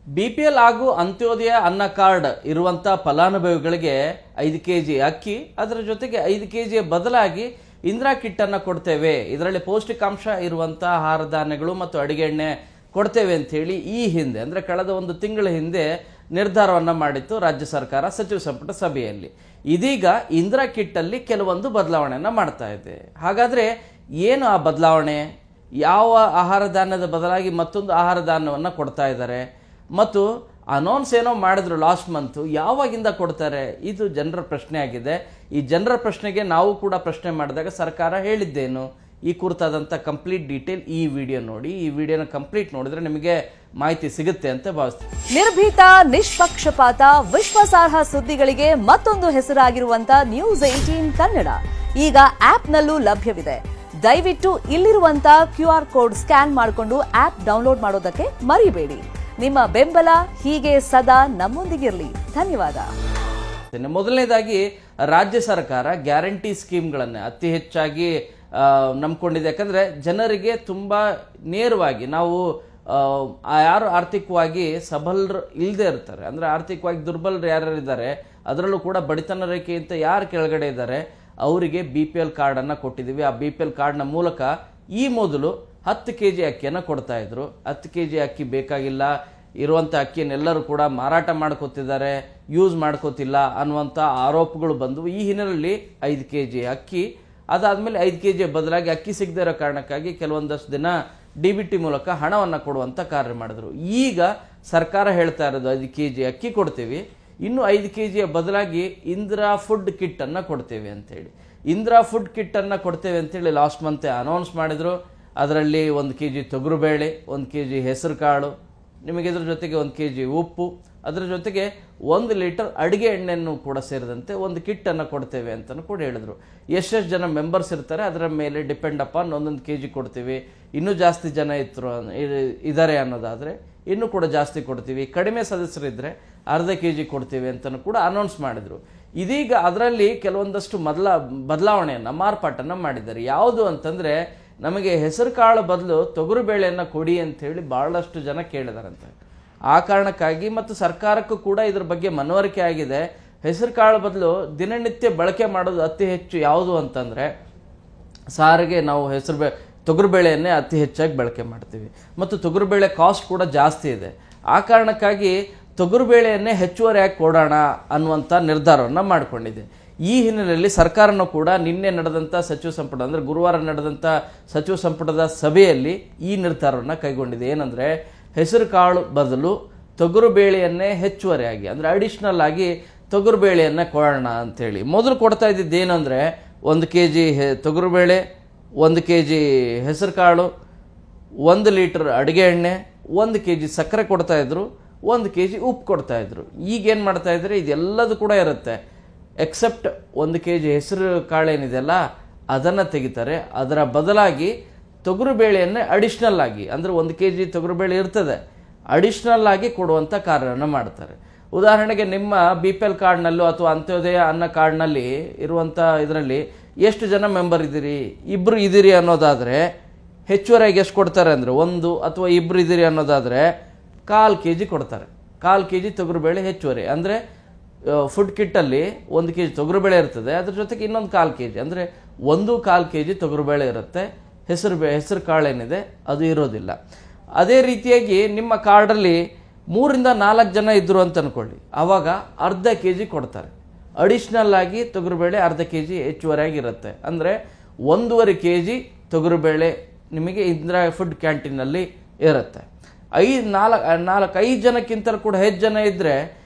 BPL ಹಾಗೂ ಅಂತ್ಯೋದಯ ಅನ್ನ card ಇರುವಂತ ಫಲಾನುಭವಿಗಳಿಗೆ 5 kg ಅಕ್ಕಿ ಅದರ ಜೊತೆಗೆ 5 kg ಬದಲಾಗಿ ಇಂದಿರಾ ಕಿಟ್ ಅನ್ನು ಕೊಡ್ತೇವೆ. ಇದರಲ್ಲಿ ಪೌಷ್ಟಿಕಾಂಶ ಇರುವಂತ ಆಹಾರ ಧಾನ್ಯಗಳು ಮತ್ತು ಅಡಿಗೆ ಎಣ್ಣೆ ಕೊಡ್ತೇವೆ ಅಂತ ಹೇಳಿ ಈ ಹಿಂದೆ ಅಂದ್ರೆ ಕಳೆದ ಒಂದು ತಿಂಗಳ ಹಿಂದೆ ನಿರ್ಧಾರವನ್ನ ಮಾಡಿತ್ತು ರಾಜ್ಯ ಸರ್ಕಾರ ಸಚಿವ ಸಂಪುಟ ಸಭೆಯಲ್ಲಿ. ಇದೀಗ ಇಂದಿರಾ ಕಿಟ್ ಅಲ್ಲಿ ಕೆಲವೊಂದು ಬದಲಾವಣೆಯನ್ನ ಮಾಡ್ತಾ ಇದೆ. ಹಾಗಾದ್ರೆ ಏನು ಆ ಬದಲಾವಣೆ? ಯಾವ ಆಹಾರ ಧಾನ್ಯದ ಬದಲಾಗಿ ಮತ್ತೊಂದು ಆಹಾರ ಧಾನ್ಯವನ್ನು ಕೊಡ್ತಾ ಇದ್ದಾರೆ ಮತ್ತು ಅನೌನ್ಸ್ ಏನೋ ಮಾಡಿದ್ರು ಲಾಸ್ಟ್ ಮಂತ್, ಯಾವಾಗಿಂದ ಕೊಡ್ತಾರೆ? ಇದು ಜನರ ಪ್ರಶ್ನೆ ಆಗಿದೆ. ಈ ಜನರ ಪ್ರಶ್ನೆಗೆ ನಾವು ಕೂಡ ಪ್ರಶ್ನೆ ಮಾಡಿದಾಗ ಸರ್ಕಾರ ಹೇಳಿದ್ದೇನು ಈ ಕುರಿತಾದಂಥ ಕಂಪ್ಲೀಟ್ ಡೀಟೇಲ್ ಈ ವಿಡಿಯೋ ನೋಡಿ. ಈ ವಿಡಿಯೋನ ಕಂಪ್ಲೀಟ್ ನೋಡಿದ್ರೆ ನಿಮಗೆ ಮಾಹಿತಿ ಸಿಗುತ್ತೆ ಅಂತ ಭಾವಿಸ್ತೀನಿ. ನಿರ್ಭೀತ, ನಿಷ್ಪಕ್ಷಪಾತ, ವಿಶ್ವಾಸಾರ್ಹ ಸುದ್ದಿಗಳಿಗೆ ಮತ್ತೊಂದು ಹೆಸರಾಗಿರುವಂತ News18 ಕನ್ನಡ ಈಗ ಆಪ್ನಲ್ಲೂ ಲಭ್ಯವಿದೆ. ದಯವಿಟ್ಟು ಇಲ್ಲಿರುವಂತ QR ಕೋಡ್ ಸ್ಕ್ಯಾನ್ ಮಾಡಿಕೊಂಡು ಆಪ್ ಡೌನ್ಲೋಡ್ ಮಾಡೋದಕ್ಕೆ ಮರಿಬೇಡಿ. ನಿಮ್ಮ ಬೆಂಬಲ ಹೀಗೆ ಸದಾ ನಮ್ಮೊಂದಿಗಿರಲಿ. ಧನ್ಯವಾದ. ಮೊದಲನೇದಾಗಿ ರಾಜ್ಯ ಸರ್ಕಾರ ಗ್ಯಾರಂಟಿ ಸ್ಕೀಮ್ಗಳನ್ನು ಅತಿ ಹೆಚ್ಚಾಗಿ ನಂಬಿಕೊಂಡಿದೆ. ಯಾಕಂದ್ರೆ ಜನರಿಗೆ ತುಂಬಾ ನೇರವಾಗಿ ನಾವು ಯಾರು ಆರ್ಥಿಕವಾಗಿ ಸಬಲರು ಇಲ್ಲದೆ ಇರ್ತಾರೆ, ಅಂದ್ರೆ ಆರ್ಥಿಕವಾಗಿ ದುರ್ಬಲರು ಯಾರ್ಯಾರಿದ್ದಾರೆ, ಅದರಲ್ಲೂ ಕೂಡ ಬಡತನ ರೇಖೆಯಿಂದ ಯಾರು ಕೆಳಗಡೆ ಇದ್ದಾರೆ ಅವರಿಗೆ BPL ಕಾರ್ಡ್ ಅನ್ನ ಕೊಟ್ಟಿದ್ದೀವಿ. ಆ BPL ಕಾರ್ಡ್ನ ಮೂಲಕ ಈ ಮೊದಲು 10 kg ಅಕ್ಕಿಯನ್ನು ಕೊಡ್ತಾ ಇದ್ರು. 10 kg ಅಕ್ಕಿ ಬೇಕಾಗಿಲ್ಲ, ಇರುವಂಥ ಅಕ್ಕಿಯನ್ನೆಲ್ಲರೂ ಕೂಡ ಮಾರಾಟ ಮಾಡ್ಕೋತಿದ್ದಾರೆ, ಯೂಸ್ ಮಾಡ್ಕೋತಿಲ್ಲ ಅನ್ನುವಂಥ ಆರೋಪಗಳು ಬಂದವು. ಈ ಹಿನ್ನೆಲೆಯಲ್ಲಿ 5 kg ಅಕ್ಕಿ, ಅದಾದ್ಮೇಲೆ 5 kg ಬದಲಾಗಿ ಅಕ್ಕಿ ಸಿಗದೇ ಇರೋ ಕಾರಣಕ್ಕಾಗಿ ಕೆಲವೊಂದಷ್ಟು ದಿನ DBT ಮೂಲಕ ಹಣವನ್ನು ಕೊಡುವಂಥ ಕಾರ್ಯ ಮಾಡಿದ್ರು. ಈಗ ಸರ್ಕಾರ ಹೇಳ್ತಾ ಇರೋದು 5 kg ಅಕ್ಕಿ ಕೊಡ್ತೀವಿ, ಇನ್ನು 5 kg ಬದಲಾಗಿ ಇಂದಿರಾ ಫುಡ್ ಕಿಟ್ ಅನ್ನ ಕೊಡ್ತೇವೆ ಅಂತೇಳಿ. ಇಂದಿರಾ ಫುಡ್ ಕಿಟ್ ಅನ್ನ ಕೊಡ್ತೇವೆ ಅಂತೇಳಿ ಲಾಸ್ಟ್ ಮಂತ್ ಅನೌನ್ಸ್ ಮಾಡಿದ್ರು. ಅದರಲ್ಲಿ 1 kg ತೊಗರುಬೇಳೆ, 1 kg ಹೆಸರು ಕಾಳು, ನಿಮಗೆ ಇದ್ರ ಜೊತೆಗೆ 1 kg ಉಪ್ಪು, ಅದರ ಜೊತೆಗೆ 1 ಲೀಟರ್ ಅಡಿಗೆ ಎಣ್ಣೆಯನ್ನು ಕೂಡ ಸೇರಿದಂತೆ ಒಂದು ಕಿಟ್ ಅನ್ನು ಕೊಡ್ತೇವೆ ಅಂತಲೂ ಕೂಡ ಹೇಳಿದ್ರು. ಎಷ್ಟೆಷ್ಟು ಜನ ಮೆಂಬರ್ಸ್ ಇರ್ತಾರೆ ಅದರ ಮೇಲೆ ಡಿಪೆಂಡ್ ಅಪಾನ್ 1 kg ಕೊಡ್ತೀವಿ. ಇನ್ನೂ ಜಾಸ್ತಿ ಜನ ಇದ್ದಾರೆ ಅನ್ನೋದಾದ್ರೆ ಇನ್ನೂ ಕೂಡ ಜಾಸ್ತಿ ಕೊಡ್ತೀವಿ, ಕಡಿಮೆ ಸದಸ್ಯರಿದ್ರೆ ಅರ್ಧ kg ಕೊಡ್ತೀವಿ ಅಂತಲೂ ಕೂಡ ಅನೌನ್ಸ್ ಮಾಡಿದ್ರು. ಇದೀಗ ಅದರಲ್ಲಿ ಕೆಲವೊಂದಷ್ಟು ಬದಲಾವಣೆಯನ್ನು ಮಾರ್ಪಾಟನ್ನು ಮಾಡಿದ್ದಾರೆ. ಯಾವುದು ಅಂತಂದ್ರೆ ನಮಗೆ ಹೆಸರು ಕಾಳು ಬದಲು ತೊಗರು ಬೇಳೆಯನ್ನು ಕೊಡಿ ಅಂತ ಹೇಳಿ ಬಹಳಷ್ಟು ಜನ ಕೇಳಿದಾರಂತೆ. ಆ ಕಾರಣಕ್ಕಾಗಿ ಮತ್ತು ಸರ್ಕಾರಕ್ಕೂ ಕೂಡ ಇದ್ರ ಬಗ್ಗೆ ಮನವರಿಕೆ ಆಗಿದೆ. ಹೆಸರು ಕಾಳು ಬದಲು ದಿನನಿತ್ಯ ಬಳಕೆ ಮಾಡೋದು ಅತಿ ಹೆಚ್ಚು ಯಾವುದು ಅಂತಂದ್ರೆ ಸಾರಿಗೆ ನಾವು ತೊಗರುಬೇಳೆಯನ್ನೇ ಅತಿ ಹೆಚ್ಚಾಗಿ ಬಳಕೆ ಮಾಡ್ತೀವಿ ಮತ್ತು ತೊಗರುಬೇಳೆ ಕಾಸ್ಟ್ ಕೂಡ ಜಾಸ್ತಿ ಇದೆ. ಆ ಕಾರಣಕ್ಕಾಗಿ ತೊಗರುಬೇಳೆಯನ್ನೇ ಹೆಚ್ಚುವರಿಯಾಗಿ ಕೊಡೋಣ ಅನ್ನುವಂಥ ನಿರ್ಧಾರವನ್ನು ಮಾಡಿಕೊಂಡಿದೆ. ಈ ಹಿನ್ನೆಲೆಯಲ್ಲಿ ಸರ್ಕಾರನೂ ಕೂಡ ನಿನ್ನೆ ನಡೆದಂಥ ಸಚಿವ ಸಂಪುಟ ಅಂದರೆ ಗುರುವಾರ ನಡೆದಂಥ ಸಚಿವ ಸಂಪುಟದ ಸಭೆಯಲ್ಲಿ ಈ ನಿರ್ಧಾರವನ್ನು ಕೈಗೊಂಡಿದೆ. ಏನಂದರೆ ಹೆಸರು ಕಾಳು ಬದಲು ತೊಗರುಬೇಳೆಯನ್ನೇ ಹೆಚ್ಚುವರಿಯಾಗಿ ಅಂದರೆ ಅಡಿಷ್ನಲ್ ಆಗಿ ತೊಗರುಬೇಳೆಯನ್ನೇ ಕೊಡೋಣ ಅಂಥೇಳಿ. ಮೊದಲು ಕೊಡ್ತಾ ಇದ್ದಿದ್ದು ಏನಂದರೆ 1 kg ತೊಗರುಬೇಳೆ, 1 kg ಹೆಸರು ಕಾಳು, 1 ಲೀಟರ್ ಅಡುಗೆ ಎಣ್ಣೆ, 1 kg ಸಕ್ಕರೆ ಕೊಡ್ತಾ ಇದ್ರು, 1 kg ಉಪ್ಪು ಕೊಡ್ತಾ ಇದ್ರು. ಈಗೇನು ಮಾಡ್ತಾ ಇದ್ರೆ ಇದೆಲ್ಲದು ಕೂಡ ಇರುತ್ತೆ ಎಕ್ಸೆಪ್ಟ್ 1 kg ಹೆಸರು ಕಾಳೇನಿದೆಯಲ್ಲ ಅದನ್ನು ತೆಗಿತಾರೆ. ಅದರ ಬದಲಾಗಿ ತೊಗರುಬೇಳೆಯನ್ನೇ ಅಡಿಷ್ನಲ್ ಆಗಿ ಅಂದರೆ 1 kg ತೊಗರುಬೇಳೆ ಇರ್ತದೆ, ಅಡಿಷ್ನಲ್ ಆಗಿ ಕೊಡುವಂಥ ಕಾರ್ಯವನ್ನು ಮಾಡ್ತಾರೆ. ಉದಾಹರಣೆಗೆ ನಿಮ್ಮ BPL ಕಾರ್ಡ್ನಲ್ಲೂ ಅಥವಾ ಅಂತ್ಯೋದಯ ಅನ್ನ ಕಾರ್ಡ್ನಲ್ಲಿ ಇರುವಂಥ ಇದರಲ್ಲಿ ಎಷ್ಟು ಜನ ಮೆಂಬರ್ ಇದ್ದೀರಿ, 2 ಇದ್ದೀರಿ ಅನ್ನೋದಾದರೆ ಹೆಚ್ಚುವರಿಯಾಗಿ ಎಷ್ಟು ಕೊಡ್ತಾರೆ ಅಂದರೆ 1 ಅಥವಾ 2 ಇದ್ದೀರಿ ಅನ್ನೋದಾದರೆ 1/4 kg ಕೊಡ್ತಾರೆ. 1/4 kg ತೊಗರುಬೇಳೆ ಹೆಚ್ಚುವರಿ ಅಂದರೆ ಫುಡ್ ಕಿಟ್ಟಲ್ಲಿ 1 kg ತೊಗರುಬೇಳೆ ಇರ್ತದೆ, ಅದ್ರ ಜೊತೆಗೆ ಇನ್ನೊಂದು 1/4 kg ಅಂದರೆ 1/4 kg ತೊಗರುಬೇಳೆ ಇರುತ್ತೆ. ಹೆಸರು ಕಾಳೇನಿದೆ ಅದು ಇರೋದಿಲ್ಲ. ಅದೇ ರೀತಿಯಾಗಿ ನಿಮ್ಮ ಕಾರ್ಡಲ್ಲಿ 3 ರಿಂದ 4 ಜನ ಇದ್ರು ಅಂತ ಅನ್ಕೊಳ್ಳಿ, ಆವಾಗ ಅರ್ಧ kg ಕೊಡ್ತಾರೆ. ಅಡಿಷ್ನಲ್ ಆಗಿ ತೊಗರುಬೇಳೆ ಅರ್ಧ kg ಹೆಚ್ಚುವರಿಯಾಗಿರುತ್ತೆ. ಅಂದರೆ 1.5 kg ತೊಗರುಬೇಳೆ ನಿಮಗೆ ಇಂದಿರಾ ಫುಡ್ ಕ್ಯಾಂಟೀನಲ್ಲಿ ಇರುತ್ತೆ. 4-5 ಜನಕ್ಕಿಂತ ಕೂಡ ಹೆಚ್ಚು ಜನ ಇದ್ದರೆ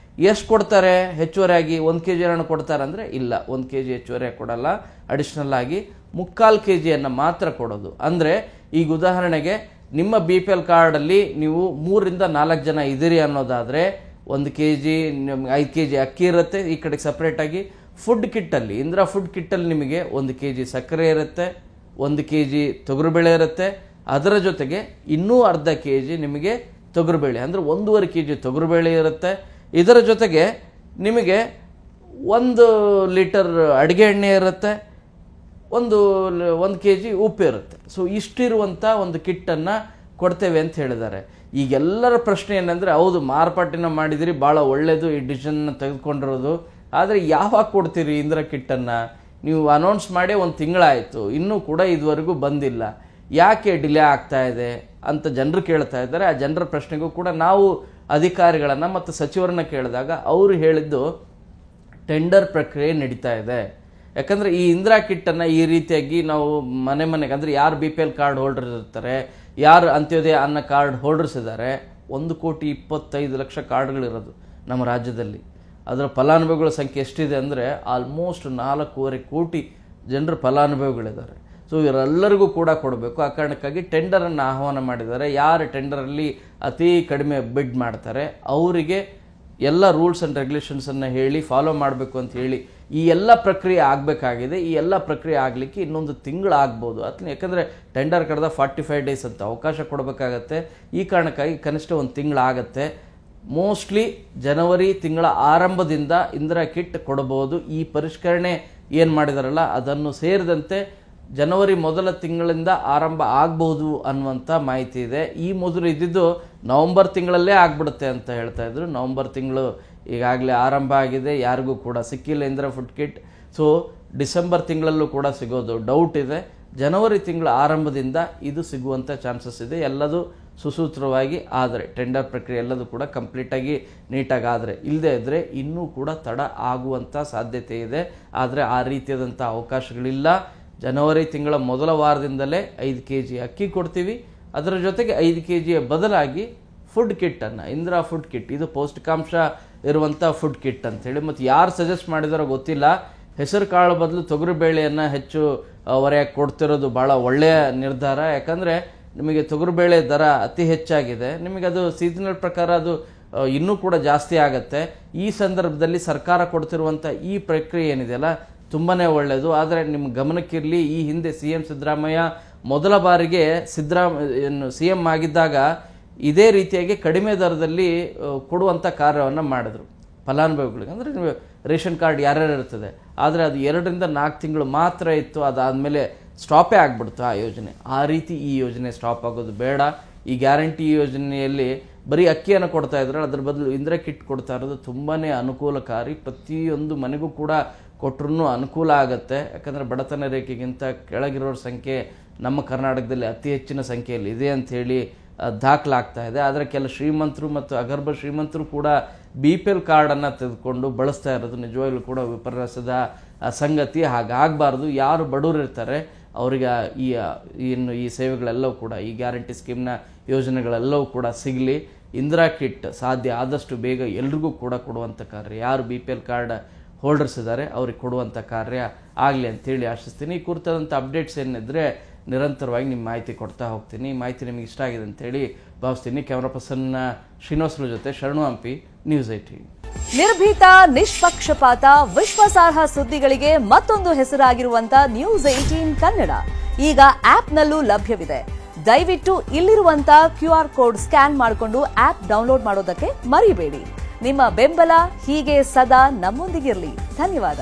ಎಷ್ಟು ಕೊಡ್ತಾರೆ ಹೆಚ್ಚುವರಿಯಾಗಿ? 1 kg ಅನ್ನು ಕೊಡ್ತಾರೆ ಅಂದರೆ ಇಲ್ಲ, 1 kg ಹೆಚ್ಚುವರಿಯಾಗಿ ಕೊಡಲ್ಲ, ಅಡಿಷ್ನಲ್ ಆಗಿ 3/4 kg ಮಾತ್ರ ಕೊಡೋದು. ಅಂದರೆ ಈಗ ಉದಾಹರಣೆಗೆ ನಿಮ್ಮ BPL ಕಾರ್ಡಲ್ಲಿ ನೀವು 3 ರಿಂದ 4 ಜನ ಇದ್ದೀರಿ ಅನ್ನೋದಾದರೆ 1 kg 5 kg ಅಕ್ಕಿ ಇರುತ್ತೆ. ಈ ಕಡೆ ಸಪ್ರೇಟಾಗಿ ಫುಡ್ ಕಿಟ್ಟಲ್ಲಿ ಇಂದಿರಾ ಫುಡ್ ಕಿಟ್ಟಲ್ಲಿ ನಿಮಗೆ 1 kg ಸಕ್ಕರೆ ಇರುತ್ತೆ, 1 kg ತೊಗರುಬೇಳೆ ಇರುತ್ತೆ, ಅದರ ಜೊತೆಗೆ ಇನ್ನೂ ಅರ್ಧ kg ನಿಮಗೆ ತೊಗರುಬೇಳೆ ಅಂದರೆ 1.5 kg ತೊಗರುಬೇಳೆ ಇರುತ್ತೆ. ಇದರ ಜೊತೆಗೆ ನಿಮಗೆ 1 ಲೀಟರ್ ಅಡುಗೆ ಎಣ್ಣೆ ಇರುತ್ತೆ, 1 kg ಉಪ್ಪು ಇರುತ್ತೆ. ಸೊ ಇಷ್ಟಿರುವಂಥ ಒಂದು ಕಿಟ್ಟನ್ನು ಕೊಡ್ತೇವೆ ಅಂತ ಹೇಳಿದ್ದಾರೆ. ಈಗೆಲ್ಲರ ಪ್ರಶ್ನೆ ಏನಂದರೆ, ಹೌದು ಮಾರ್ಪಾಟಿನ ಮಾಡಿದಿರಿ, ಭಾಳ ಒಳ್ಳೆಯದು ಈ ಡಿಸಿಷನ್ನ ತೆಗೆದುಕೊಂಡಿರೋದು, ಆದರೆ ಯಾವಾಗ ಕೊಡ್ತೀರಿ ಇಂದಿರಾ ಕಿಟ್ಟನ್ನು? ನೀವು ಅನೌನ್ಸ್ ಮಾಡಿ 1 ತಿಂಗಳಾಯಿತು, ಇನ್ನೂ ಕೂಡ ಇದುವರೆಗೂ ಬಂದಿಲ್ಲ, ಯಾಕೆ ಡಿಲೇ ಆಗ್ತಾ ಇದೆ ಅಂತ ಜನರು ಕೇಳ್ತಾ ಇದ್ದಾರೆ. ಆ ಜನರ ಪ್ರಶ್ನೆಗೂ ಕೂಡ ನಾವು ಅಧಿಕಾರಿಗಳನ್ನು ಮತ್ತು ಸಚಿವರನ್ನ ಕೇಳಿದಾಗ ಅವರು ಹೇಳಿದ್ದು ಟೆಂಡರ್ ಪ್ರಕ್ರಿಯೆ ನಡೀತಾ ಇದೆ. ಯಾಕಂದರೆ ಈ ಇಂದಿರಾ ಕಿಟ್ಟನ್ನು ಈ ರೀತಿಯಾಗಿ ನಾವು ಮನೆಗೆ ಅಂದರೆ ಯಾರು BPL ಕಾರ್ಡ್ ಹೋಲ್ಡರ್ಸ್ ಇರ್ತಾರೆ, ಯಾರು ಅಂತ್ಯೋದಯ ಅನ್ನ ಕಾರ್ಡ್ ಹೋಲ್ಡರ್ಸ್ ಇದ್ದಾರೆ, 1,25,00,000 ಕಾರ್ಡ್ಗಳಿರೋದು ನಮ್ಮ ರಾಜ್ಯದಲ್ಲಿ. ಅದರ ಫಲಾನುಭವಿಗಳ ಸಂಖ್ಯೆ ಎಷ್ಟಿದೆ ಅಂದರೆ ಆಲ್ಮೋಸ್ಟ್ 4.25 ಕೋಟಿ ಜನರು ಫಲಾನುಭವಿಗಳಿದ್ದಾರೆ. ಸೊ ಇವರೆಲ್ಲರಿಗೂ ಕೂಡ ಕೊಡಬೇಕು. ಆ ಕಾರಣಕ್ಕಾಗಿ ಟೆಂಡರನ್ನು ಆಹ್ವಾನ ಮಾಡಿದ್ದಾರೆ. ಯಾರು ಟೆಂಡರಲ್ಲಿ ಅತಿ ಕಡಿಮೆ ಬಿಡ್ ಮಾಡ್ತಾರೆ ಅವರಿಗೆ ಎಲ್ಲ ರೂಲ್ಸ್ ಆ್ಯಂಡ್ ರೆಗ್ಯುಲೇಷನ್ಸನ್ನು ಹೇಳಿ ಫಾಲೋ ಮಾಡಬೇಕು ಅಂತ ಹೇಳಿ ಈ ಎಲ್ಲ ಪ್ರಕ್ರಿಯೆ ಆಗಬೇಕಾಗಿದೆ. ಈ ಎಲ್ಲ ಪ್ರಕ್ರಿಯೆ ಆಗಲಿಕ್ಕೆ ಇನ್ನೊಂದು ತಿಂಗಳು ಆಗ್ಬೋದು. ಯಾಕಂದರೆ ಟೆಂಡರ್ ಕರೆದ 45 ಡೇಸ್ ಅಂತ ಅವಕಾಶ ಕೊಡಬೇಕಾಗತ್ತೆ. ಈ ಕಾರಣಕ್ಕಾಗಿ ಕನಿಷ್ಠ 1 ತಿಂಗಳಾಗತ್ತೆ. ಮೋಸ್ಟ್ಲಿ ಜನವರಿ ತಿಂಗಳ ಆರಂಭದಿಂದ ಇಂದಿರಾ ಕಿಟ್ ಕೊಡಬಹುದು. ಈ ಪರಿಷ್ಕರಣೆ ಏನು ಮಾಡಿದಾರಲ್ಲ ಅದನ್ನು ಸೇರಿದಂತೆ ಜನವರಿ ಮೊದಲ ತಿಂಗಳಿಂದ ಆರಂಭ ಆಗಬಹುದು ಅನ್ನುವಂಥ ಮಾಹಿತಿ ಇದೆ. ಈ ಮೊದಲು ಇದ್ದಿದ್ದು ನವಂಬರ್ ತಿಂಗಳಲ್ಲೇ ಆಗ್ಬಿಡುತ್ತೆ ಅಂತ ಹೇಳ್ತಾ ಇದ್ರು. ನವಂಬರ್ ತಿಂಗಳು ಈಗಾಗಲೇ ಆರಂಭ ಆಗಿದೆ, ಯಾರಿಗೂ ಕೂಡ ಸಿಕ್ಕಿಲ್ಲ Indira food kit. So December ತಿಂಗಳಲ್ಲೂ ಕೂಡ ಸಿಗೋದು ಡೌಟ್ ಇದೆ. ಜನವರಿ ತಿಂಗಳ ಆರಂಭದಿಂದ ಇದು ಸಿಗುವಂಥ ಚಾನ್ಸಸ್ ಇದೆ. ಎಲ್ಲದೂ ಸುಸೂತ್ರವಾಗಿ ಆದರೆ ಟೆಂಡರ್ ಪ್ರಕ್ರಿಯೆ ಎಲ್ಲದೂ ಕೂಡ ಕಂಪ್ಲೀಟಾಗಿ ನೀಟಾಗಿ ಆದರೆ, ಇಲ್ಲದೇ ಇದ್ದರೆ ಇನ್ನೂ ಕೂಡ ತಡ ಆಗುವಂಥ ಸಾಧ್ಯತೆ ಇದೆ. ಆದರೆ ಆ ರೀತಿಯಾದಂಥ ಅವಕಾಶಗಳಿಲ್ಲ. ಜನವರಿ ತಿಂಗಳ ಮೊದಲ ವಾರದಿಂದಲೇ 5 kg ಅಕ್ಕಿ ಕೊಡ್ತೀವಿ. ಅದರ ಜೊತೆಗೆ 5 kgಯ ಬದಲಾಗಿ ಫುಡ್ ಕಿಟ್ಟನ್ನು, ಇಂದಿರಾ ಫುಡ್ ಕಿಟ್, ಇದು ಪೌಷ್ಟಿಕಾಂಶ ಇರುವಂಥ ಫುಡ್ ಕಿಟ್ ಅಂತೇಳಿ, ಮತ್ತು ಯಾರು ಸಜೆಸ್ಟ್ ಮಾಡಿದಾರೋ ಗೊತ್ತಿಲ್ಲ, ಹೆಸರು ಕಾಳು ಬದಲು ತೊಗರಿಬೇಳೆಯನ್ನು ಹೆಚ್ಚು ಹೊರೆಯಾಗಿ ಕೊಡ್ತಿರೋದು ಭಾಳ ಒಳ್ಳೆಯ ನಿರ್ಧಾರ. ಯಾಕಂದರೆ ನಿಮಗೆ ತೊಗರಿಬೇಳೆ ದರ ಅತಿ ಹೆಚ್ಚಾಗಿದೆ. ನಿಮಗೆ ಅದು ಸೀಸನಲ್ ಪ್ರಕಾರ ಅದು ಇನ್ನೂ ಕೂಡ ಜಾಸ್ತಿ ಆಗುತ್ತೆ. ಈ ಸಂದರ್ಭದಲ್ಲಿ ಸರ್ಕಾರ ಕೊಡ್ತಿರುವಂಥ ಈ ಪ್ರಕ್ರಿಯೆ ಏನಿದೆಯಲ್ಲ ತುಂಬಾ ಒಳ್ಳೆಯದು. ಆದರೆ ನಿಮ್ಮ ಗಮನಕ್ಕಿರಲಿ, ಈ ಹಿಂದೆ CM ಸಿದ್ದರಾಮಯ್ಯ ಮೊದಲ ಬಾರಿಗೆ CM ಆಗಿದ್ದಾಗ ಇದೇ ರೀತಿಯಾಗಿ ಕಡಿಮೆ ದರದಲ್ಲಿ ಕೊಡುವಂಥ ಕಾರ್ಯವನ್ನು ಮಾಡಿದ್ರು ಫಲಾನುಭವಿಗಳಿಗೆ. ಅಂದರೆ ನೀವು ರೇಷನ್ ಕಾರ್ಡ್ ಯಾರ್ಯಾರು ಇರ್ತದೆ, ಆದರೆ ಅದು 2 ರಿಂದ 4 ತಿಂಗಳು ಮಾತ್ರ ಇತ್ತು. ಅದಾದಮೇಲೆ ಸ್ಟಾಪೇ ಆಗಿಬಿಡ್ತು ಆ ಯೋಜನೆ. ಆ ರೀತಿ ಈ ಯೋಜನೆ ಸ್ಟಾಪ್ ಆಗೋದು ಬೇಡ. ಈ ಗ್ಯಾರಂಟಿ ಯೋಜನೆಯಲ್ಲಿ ಬರೀ ಅಕ್ಕಿಯನ್ನು ಕೊಡ್ತಾ ಇದ್ರೆ, ಅದರ ಬದಲು ಇಂದಿರಾ ಕಿಟ್ ಕೊಡ್ತಾ ಇರೋದು ತುಂಬಾ ಅನುಕೂಲಕಾರಿ. ಪ್ರತಿಯೊಂದು ಮನೆಗೂ ಕೂಡ ಕೊಟ್ಟರೂ ಅನುಕೂಲ ಆಗುತ್ತೆ. ಯಾಕಂದರೆ ಬಡತನ ರೇಖೆಗಿಂತ ಕೆಳಗಿರೋರ ಸಂಖ್ಯೆ ನಮ್ಮ ಕರ್ನಾಟಕದಲ್ಲಿ ಅತಿ ಹೆಚ್ಚಿನ ಸಂಖ್ಯೆಯಲ್ಲಿ ಇದೆ ಅಂಥೇಳಿ ದಾಖಲಾಗ್ತಾ ಇದೆ. ಆದರೆ ಕೆಲ ಶ್ರೀಮಂತರು ಮತ್ತು ಅಗರ್ಭ ಶ್ರೀಮಂತರು ಕೂಡ BPL ಕಾರ್ಡನ್ನು ತೆಗೆದುಕೊಂಡು ಬಳಸ್ತಾ ಇರೋದು ನಿಜವಾಗ್ಲೂ ಕೂಡ ವಿಪರ್ಯಾಸದ ಸಂಗತಿ. ಹಾಗಾಗಬಾರ್ದು. ಯಾರು ಬಡವರು ಇರ್ತಾರೆ ಅವರಿಗೆ ಈ ಸೇವೆಗಳೆಲ್ಲವೂ ಕೂಡ, ಈ ಗ್ಯಾರಂಟಿ ಸ್ಕೀಮ್ನ ಯೋಜನೆಗಳೆಲ್ಲವೂ ಕೂಡ ಸಿಗಲಿ. ಇಂದಿರಾ ಕಿಟ್ ಸಾಧ್ಯ ಆದಷ್ಟು ಬೇಗ ಎಲ್ರಿಗೂ ಕೂಡ ಕೊಡುವಂಥ ಕಾರ್ಯ, ಯಾರು BPL ಕಾರ್ಡ್ ಹೋಲ್ಡರ್ಸ್ ಇದ್ದಾರೆ ಅವ್ರಿಗೆ ಕೊಡುವಂಥ ಕಾರ್ಯ ಆಗಲಿ ಅಂತೇಳಿ ಆಶಿಸ್ತೀನಿ. ಈ ಕುರಿತಾದಂಥ ಅಪ್ಡೇಟ್ಸ್ ಏನಿದ್ರೆ ನಿರಂತರವಾಗಿ ನಿಮ್ಮ ಮಾಹಿತಿ ಕೊಡ್ತಾ ಹೋಗ್ತೀನಿ. ಈ ಮಾಹಿತಿ ನಿಮಗೆ ಇಷ್ಟ ಆಗಿದೆ ಅಂತೇಳಿ ಭಾವಿಸ್ತೀನಿ. ಕ್ಯಾಮ್ರಾ ಪರ್ಸನ್ ಶ್ರೀನಿವಾಸರ ಜೊತೆ ಶರಣು ಹಂಪಿ, ನ್ಯೂಸ್ 18. ನಿರ್ಭೀತ, ನಿಷ್ಪಕ್ಷಪಾತ, ವಿಶ್ವಾಸಾರ್ಹ ಸುದ್ದಿಗಳಿಗೆ ಮತ್ತೊಂದು ಹೆಸರಾಗಿರುವಂತ ನ್ಯೂಸ್ 18 ಕನ್ನಡ ಈಗ ಆಪ್ನಲ್ಲೂ ಲಭ್ಯವಿದೆ. ದಯವಿಟ್ಟು ಇಲ್ಲಿರುವಂತ QR ಕೋಡ್ ಸ್ಕ್ಯಾನ್ ಮಾಡಿಕೊಂಡು ಆಪ್ ಡೌನ್ಲೋಡ್ ಮಾಡೋದಕ್ಕೆ ಮರಿಬೇಡಿ. ನಿಮ್ಮ ಬೆಂಬಲ ಹೀಗೆ ಸದಾ ನಮ್ಮೊಂದಿಗಿರಲಿ. ಧನ್ಯವಾದ.